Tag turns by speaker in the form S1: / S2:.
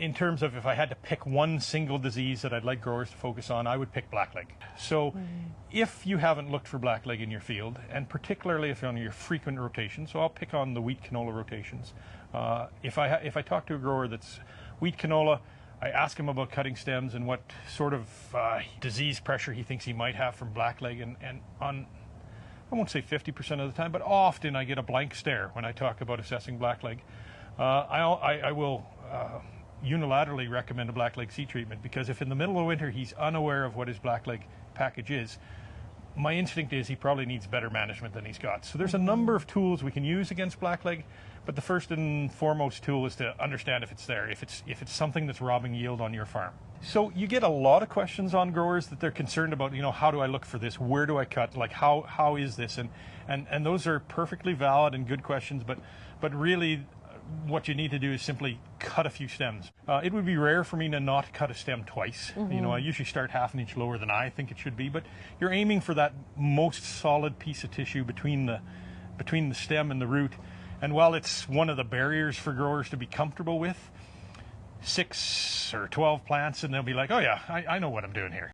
S1: in terms of if I had to pick one single disease that I'd like growers to focus on, I would pick blackleg. So if you haven't looked for blackleg in your field, and particularly if you're on your frequent rotation, so I'll pick on the wheat canola rotations. If I talk to a grower that's wheat canola, I ask him about cutting stems and what sort of disease pressure he thinks he might have from blackleg, and on, I won't say 50% of the time, but often I get a blank stare when I talk about assessing blackleg. I will unilaterally recommend a blackleg seed treatment, because if in the middle of winter he's unaware of what his blackleg package is, my instinct is he probably needs better management than he's got. So there's a number of tools we can use against blackleg, but the first and foremost tool is to understand if it's there, if it's something that's robbing yield on your farm. So you get a lot of questions on growers that they're concerned about, how do I look for this? Where do I cut? Like how is this? And those are perfectly valid and good questions, but really what you need to do is simply cut a few stems. It would be rare for me to not cut a stem twice. I usually start half an inch lower than I think it should be, but you're aiming for that most solid piece of tissue between the stem and the root. And while it's one of the barriers for growers to be comfortable with, 6 or 12 plants and they'll be like, oh yeah, I know what I'm doing here.